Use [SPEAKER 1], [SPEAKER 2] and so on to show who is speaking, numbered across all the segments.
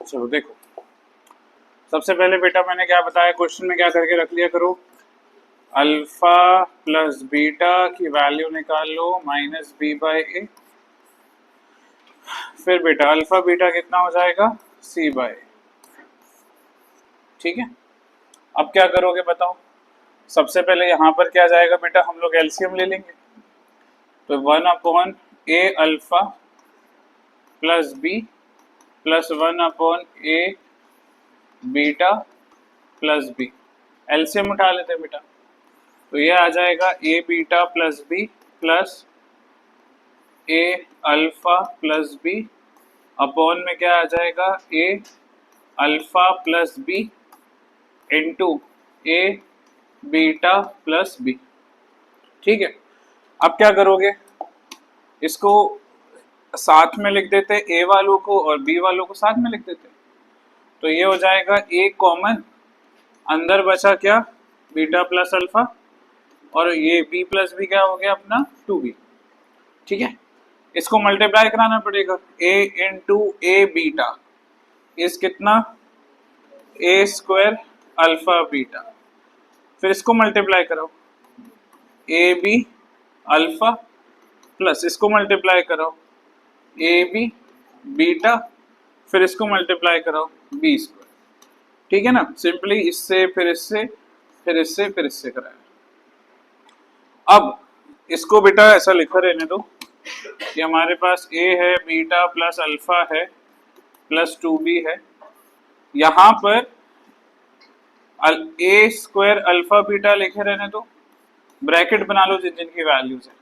[SPEAKER 1] चलो देखो, सबसे पहले बेटा मैंने क्या बताया, क्वेश्चन में क्या करके रख लिया करो, अल्फा प्लस बीटा की वैल्यू निकाल लो माइनस बी बाई ए। फिर बेटा अल्फा बीटा कितना हो जाएगा, सी बाई। ठीक है, अब क्या करोगे बताओ। सबसे पहले यहाँ पर क्या जाएगा बेटा, हम लोग एलसीएम ले लेंगे। तो 1 upon A alpha plus B plus 1 upon A beta plus B, LCM उठा लेते हैं बेटा। तो ये आ जाएगा A beta plus B plus A alpha plus B upon में क्या आ जाएगा, A alpha plus B into A beta plus B. ठीक है, अब क्या करोगे, इसको साथ में लिख देते, ए वालों को और बी वालों को साथ में लिख देते। तो ये हो जाएगा ए कॉमन, अंदर बचा क्या, बीटा प्लस अल्फा, और ये बी प्लस बी क्या हो गया अपना 2b। ठीक है, इसको मल्टीप्लाई कराना पड़ेगा, a इंटू ए बीटा इस कितना, ए स्क्वायर अल्फा बीटा। फिर इसको मल्टीप्लाई करो, ए बी अल्फा प्लस इसको मल्टीप्लाई करो, ए बी बीटा, फिर इसको मल्टीप्लाई करो बी स्क्वायर। ठीक है ना, सिंपली इससे फिर इससे फिर इससे फिर इससे कराया। अब इसको बेटा ऐसा लिखा रहने दो कि हमारे पास a है बीटा प्लस अल्फा है प्लस 2b है। यहाँ पर a स्क्वायर अल्फा बीटा लिखे रहने दो, ब्रैकेट बना लो जिन जिन की वैल्यूज है।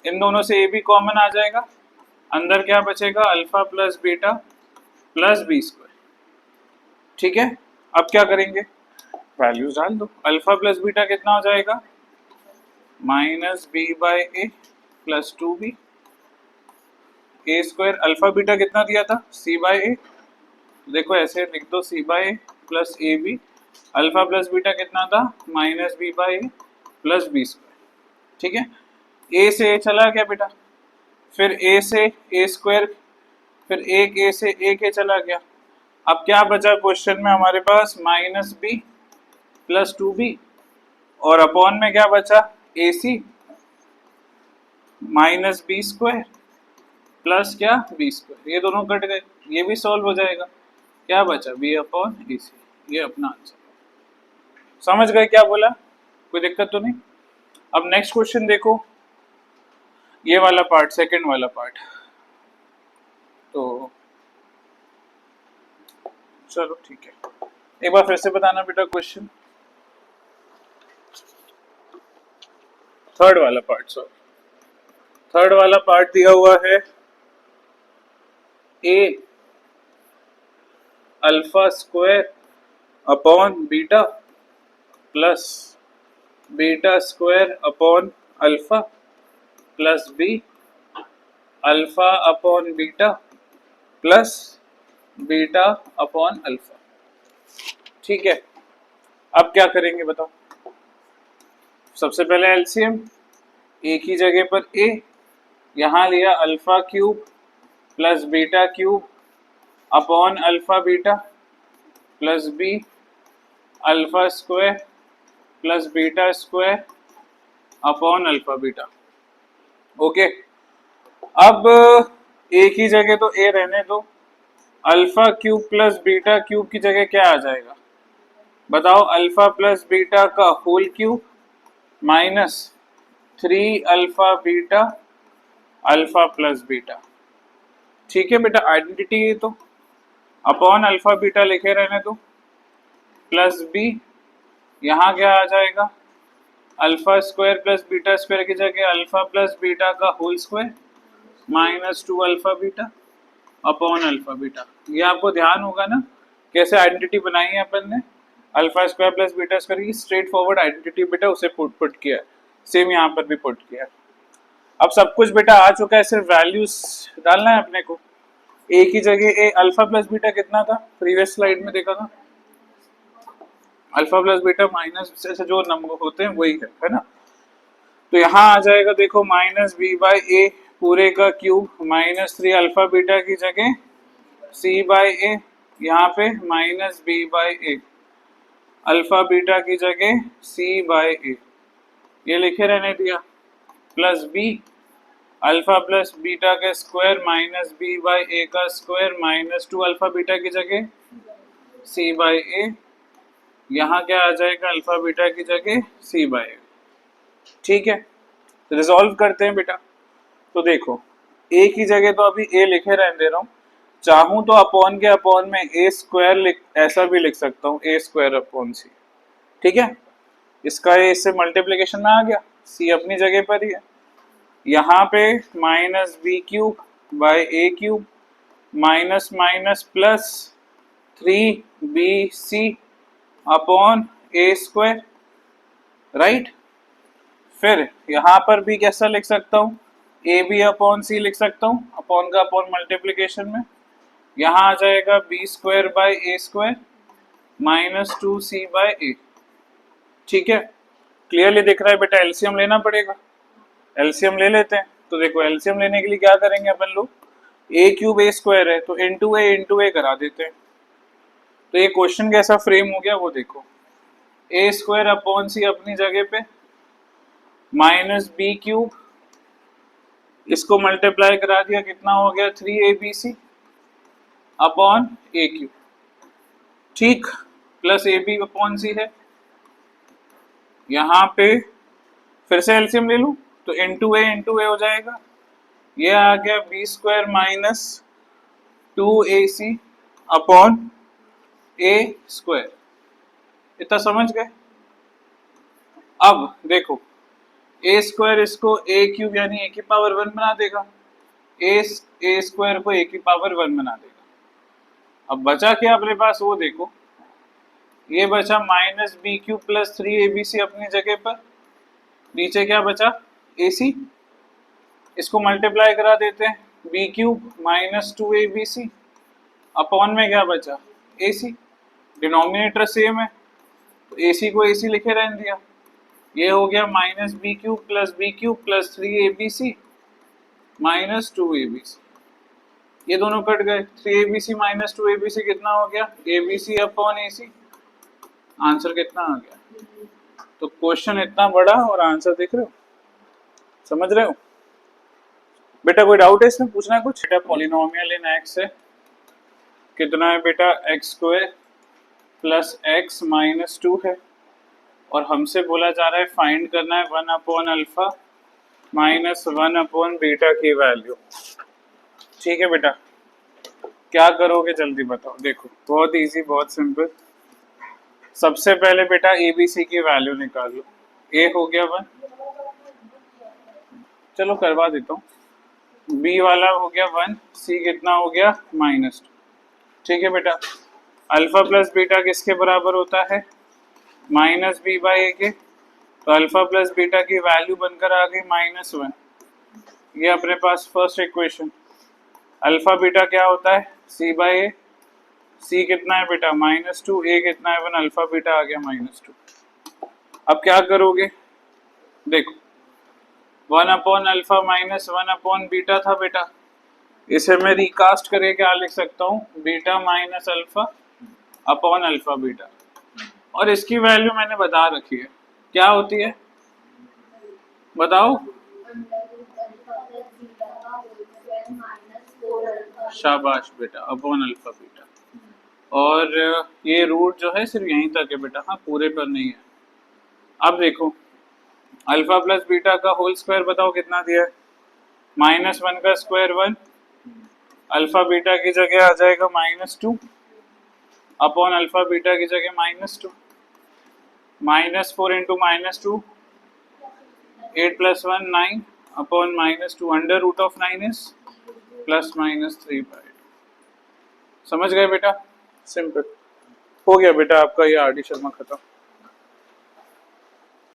[SPEAKER 1] इन दोनों से a भी कॉमन आ जाएगा, अंदर क्या बचेगा, alpha plus beta plus B square. ठीक है, अब क्या करेंगे, वैल्यूज डाल दो। अल्फा प्लस बीटा कितना हो जाएगा, minus B by A plus 2b, A square alpha beta कितना दिया था, सी बाई ए। देखो ऐसे लिख दो, C by A plus A B, alpha plus beta कितना था, minus B by A plus B square. ठीक है, ए से ए चला गया बेटा, फिर ए से ए स्क्वायर, फिर एक ए से एक ए चला गया। अब क्या बचा क्वेश्चन में हमारे पास, माइनस बी प्लस 2b, और अपॉन में क्या बचा, ए सी माइनस बी स्क्वायर प्लस क्या, बी स्क्वायर। ये दोनों कट गए, ये भी सॉल्व हो जाएगा। क्या बचा, बी अपॉन ए सी। ये अपना आंसर। समझ गए क्या बोला, कोई दिक्कत तो नहीं। अब नेक्स्ट क्वेश्चन देखो, ये वाला पार्ट, सेकंड वाला पार्ट। तो चलो ठीक है, एक बार फिर से बताना बेटा क्वेश्चन, थर्ड वाला पार्ट। सॉरी, थर्ड वाला पार्ट दिया हुआ है, A alpha square upon beta plus beta square upon alpha plus B alpha upon beta plus beta upon alpha. ठीक है, अब क्या करेंगे बताओ। सबसे पहले एलसीएम, ए की जगह पर ए, यहाँ लिया alpha cube plus beta cube upon alpha beta plus B alpha square plus beta square upon alpha beta. Okay, अब ए की जगह तो ए रहने दो, alpha cube plus beta cube की जगह क्या आ जाएगा बताओ, अल्फा प्लस बीटा का whole cube minus 3 alpha beta alpha plus beta. ठीक है बेटा, आइडेंटिटी है तो अपॉन अल्फा बीटा लिखे रहने दो, प्लस बी, यहाँ क्या आ जाएगा, alpha square plus beta square की जगह अल्फा प्लस बीटा का whole square minus 2 alpha beta upon alpha beta. ये आपको ध्यान होगा ना कैसे आइडेंटिटी बनाई है अपन ने, alpha square plus beta square की स्ट्रेट फॉरवर्ड आइडेंटिटी बेटा, उसे पुट किया, सेम यहाँ पर भी पुट किया। अब सब कुछ बेटा आ चुका है, सिर्फ वैल्यूज डालना है अपने को। ए की जगह ए, अल्फा प्लस बीटा कितना था, प्रीवियस स्लाइड में देखा था, अल्फा प्लस बीटा माइनस से जो नंबर होते हैं वही है ना। तो यहाँ आ जाएगा देखो, माइनस बी बाई ए पूरे का क्यूब माइनस 3 अल्फा बीटा की जगह सी बाई ए यहाँ पे minus B by a, alpha beta की जगह सी बाई ए, ये लिखे रहने दिया, plus B alpha plus beta का square minus B by a का स्क्वायर माइनस 2 अल्फा बीटा की जगह सी बाई ए, यहाँ क्या आ जाएगा अल्फा बीटा की जगह सी बाई ए। ठीक है, रिजॉल्व करते हैं बेटा। तो देखो ए की जगह तो अभी ए लिखे रहने दे रहा हूँ, चाहूं तो अपॉन के अपॉन में ए स्क्वायर ऐसा भी लिख सकता हूँ, ए स्क्वायर अपॉन सी। ठीक है, इसका ए से मल्टीप्लीकेशन में आ गया, सी अपनी जगह पर ही है। यहाँ पे minus b cube by a cube minus minus plus 3bc upon A square, right. फिर यहाँ पर भी कैसा लिख सकता हूँ, ए बी अपॉन सी लिख सकता हूँ, अपॉन का अपॉन मल्टीप्लीकेशन में, यहाँ आ जाएगा B square by A square minus 2c by A. ठीक है, क्लियरली दिख रहा है बेटा, एलसीएम लेना पड़ेगा, एलसीएम ले लेते हैं। तो देखो एलसीएम लेने के लिए क्या करेंगे अपन लोग, ए क्यूब ए स्क्वायर है तो इंटू ए करा देते हैं। तो ये क्वेश्चन कैसा फ्रेम हो गया वो देखो, ए स्क्वायर अपॉन सी अपनी जगह पे, माइनस बी क्यूब, इसको मल्टीप्लाई करा दिया, कितना हो गया 3abc अपॉन ए क्यूब, ठीक, प्लस ए बी अपॉन सी है। यहाँ पे फिर से एलसीएम ले लूं तो इंटू ए हो जाएगा, ये आ गया B square minus 2ac upon ए स्क्वायर। इतना समझ गए। अब देखो ए स्क्वायर इसको ए क्यूब यानी ए की पावर 1 बना देगा, ए स्क्वायर को ए की पावर 1 बना देगा। अब बचा क्या अपने पास वो देखो, ये बचा minus b cube plus 3abc अपनी जगह पर, नीचे क्या बचा ac, इसको मल्टीप्लाई करा देते हैं, B cube minus 2abc upon में क्या बचा ac, डिनोमिनेटर सेम है तो ac को ac लिखे रहने दिया, ये हो गया minus b cube plus 3abc minus 2abc, ये दोनों कट गए, 3abc माइनस 2abc कितना हो गया abc अपॉन ac, आंसर कितना आ गया। तो क्वेश्चन इतना बड़ा और आंसर देख रहे हो, समझ रहे हो बेटा। कोई डाउट है इसमें, पूछना है कुछ। बेटा पॉलिनोमियल इन एक्स है, कितना है बेटा x square plus x minus 2 है, और हमसे बोला जा रहा है फाइंड करना है 1 upon alpha minus 1 upon beta की वैल्यू। ठीक है बेटा, क्या करोगे जल्दी बताओ। देखो बहुत इजी, बहुत सिंपल। सबसे पहले बेटा ए बी सी की वैल्यू निकाल लो, ए हो गया 1, चलो करवा देता हूँ, बी वाला हो गया 1, सी कितना हो गया माइनस 2। ठीक है बेटा, अल्फा प्लस बीटा किसके बराबर होता है माइनस बी बाई ए के, तो अल्फा प्लस बीटा की वैल्यू बनकर आ गई -1। ये अपने पास फर्स्ट इक्वेशन। अल्फा बीटा क्या होता है सी बाई ए, सी कितना है बेटा -2, ए कितना है 1, अल्फा बीटा आ गया -2। अब क्या करोगे, देखो 1 upon alpha minus 1 upon beta था बेटा, इसे मैं रिकास्ट करके क्या लिख सकता हूँ, beta minus alpha upon alpha beta, और इसकी वैल्यू मैंने बता रखी है, क्या होती है बताओ। शाबाश बेटा, अपॉन अल्फा बीटा, और ये रूट जो है सिर्फ यहीं तक है बेटा, हाँ पूरे पर नहीं है। अब देखो अल्फा प्लस बीटा का होल स्क्वायर बताओ कितना दिया है, -1 का स्क्वायर 1, अल्फा बीटा की जगह आ जाएगा -2 अपॉन अल्फा बीटा की जगह -2, -4 into -2 8 + 1 9 upon -2, under root of 9 is +-3/2। समझ गए बेटा, सिंपल हो गया बेटा आपका ये आर डी शर्मा खत्म।